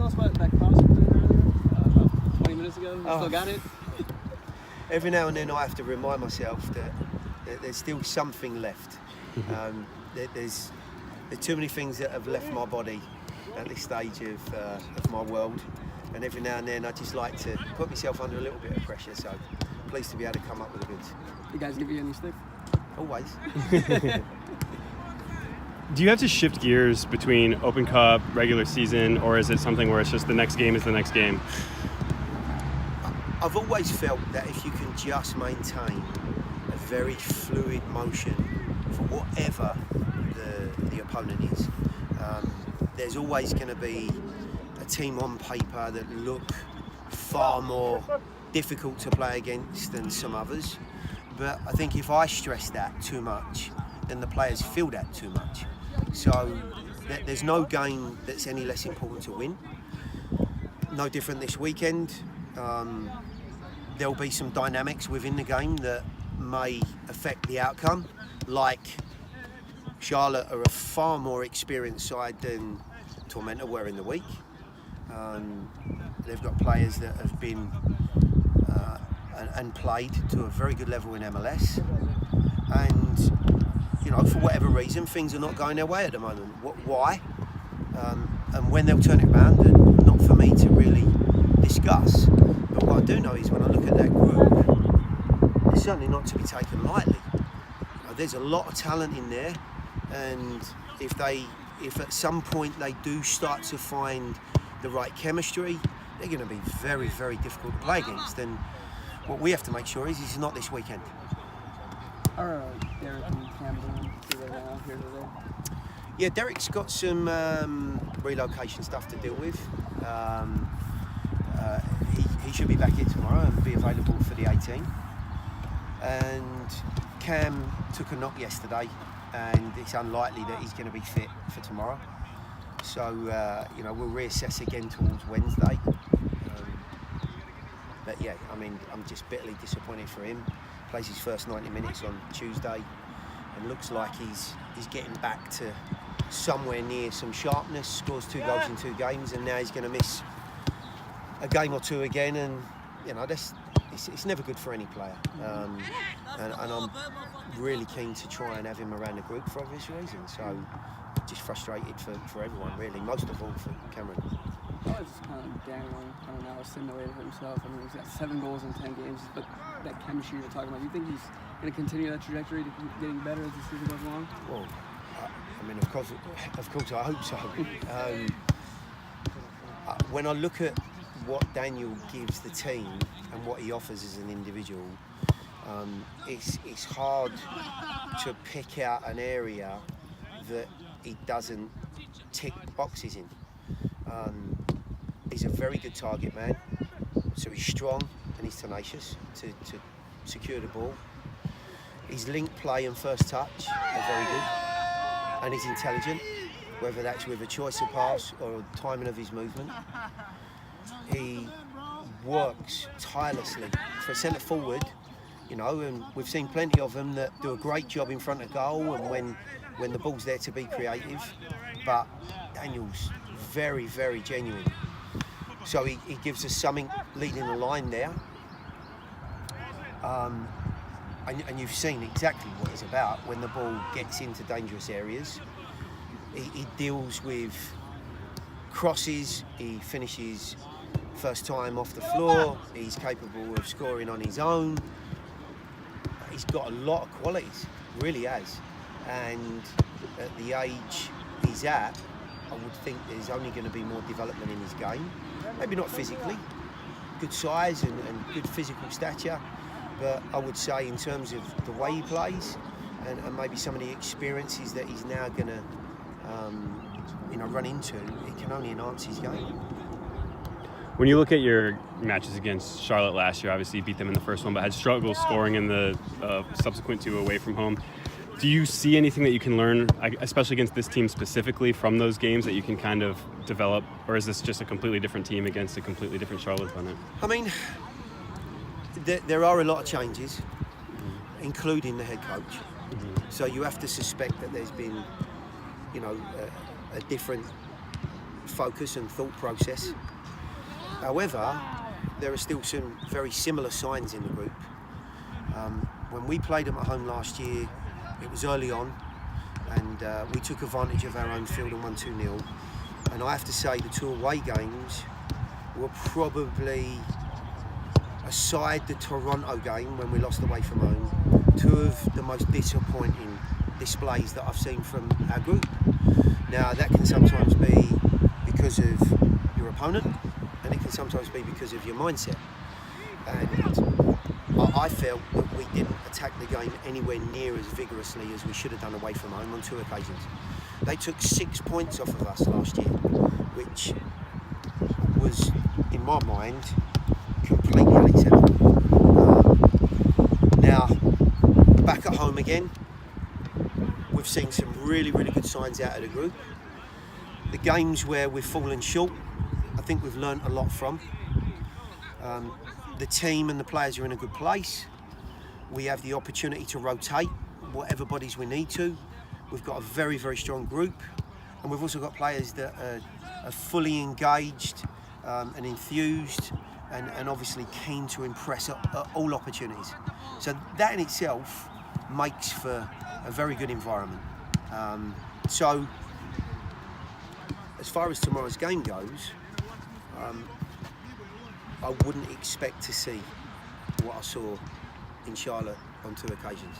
tell us about that cross you put in earlier, about 20 minutes ago? You still got it? Every now and then I have to remind myself that there's still something left. There's too many things that have left my body at this stage of my world, and every now and then I just like to put myself under a little bit of pressure, so pleased to be able to come up with the goods. You guys give you any stick? Always. Do you have to shift gears between Open Cup, regular season, or is it something where it's just the next game is the next game? I've always felt that if you can just maintain a very fluid motion for whatever the opponent is, there's always going to be a team on paper that look far more difficult to play against than some others. But I think if I stress that too much, then the players feel that too much. So there's no game that's any less important to win. No different this weekend. There'll be some dynamics within the game that may affect the outcome, like Charlotte are a far more experienced side than Tormenta were in the week. They've got players that have been and played to a very good level in MLS, and you know, for whatever reason, things are not going their way at the moment. Why? And when they'll turn it around, and not for me to really discuss. But what I do know is when I look at that group, it's certainly not to be taken lightly. You know, there's a lot of talent in there, and if at some point they do start to find the right chemistry, they're going to be very, very difficult to play against. And what we have to make sure is it's not this weekend. Are Derek and Cam doing here today? Yeah, Derek's got some relocation stuff to deal with. He should be back here tomorrow and be available for the 18. And Cam took a knock yesterday, and it's unlikely that he's going to be fit for tomorrow. So, you know, we'll reassess again towards Wednesday. But yeah, I mean, I'm just bitterly disappointed for him. Plays his first 90 minutes on Tuesday, and looks like he's getting back to somewhere near some sharpness. Scores 2 goals in 2 games, and now he's going to miss a game or 2 again. And you know, it's never good for any player. And I'm really keen to try and have him around the group for obvious reasons. So just frustrated for everyone, really. Most of all for Cameron. Oh, it's kind of Daniel, I don't know, assimilated himself. I mean, he's got 7 goals in 10 games, but that chemistry you're talking about, you think he's going to continue that trajectory to keep getting better as the season goes along? Well, I mean, of course, I hope so. When I look at what Daniel gives the team and what he offers as an individual, it's hard to pick out an area that he doesn't tick boxes in. He's a very good target man, so he's strong and he's tenacious to secure the ball. His link play and first touch are very good, and he's intelligent, whether that's with a choice of pass or timing of his movement. He works tirelessly for a centre forward, you know, and we've seen plenty of them that do a great job in front of goal and when the ball's there to be creative, but Daniel's very, very genuine. So he gives us something leading the line there. And you've seen exactly what he's about when the ball gets into dangerous areas. He deals with crosses, he finishes first time off the floor, he's capable of scoring on his own. He's got a lot of qualities, really has. And at the age he's at, I would think there's only going to be more development in his game. Maybe not physically, good size and good physical stature, but I would say in terms of the way he plays and maybe some of the experiences that he's now going to run into, it can only enhance his game. When you look at your matches against Charlotte last year, obviously you beat them in the first one, but had struggles scoring in the subsequent 2 away from home. Do you see anything that you can learn, especially against this team specifically, from those games that you can kind of develop? Or is this just a completely different team against a completely different Charlotte opponent? I mean, there are a lot of changes, including the head coach. So you have to suspect that there's been, you know, a different focus and thought process. However, there are still some very similar signs in the group. When we played them at home last year, it was early on, and we took advantage of our own field and won 2-0. And I have to say, the 2 away games were probably, aside the Toronto game when we lost away from home, 2 of the most disappointing displays that I've seen from our group. Now, that can sometimes be because of your opponent, and it can sometimes be because of your mindset. And I felt that we didn't attack the game anywhere near as vigorously as we should have done away from home on 2 occasions. They took 6 points off of us last year, which was, in my mind, completely unacceptable. Now, back at home again, we've seen some really, really good signs out of the group. The games where we've fallen short, I think we've learnt a lot from. The team and the players are in a good place. We have the opportunity to rotate whatever bodies we need to. We've got a very, very strong group, and we've also got players that are fully engaged and enthused and obviously keen to impress at all opportunities. So that in itself makes for a very good environment. So as far as tomorrow's game goes, I wouldn't expect to see what I saw in Charlotte on 2 occasions.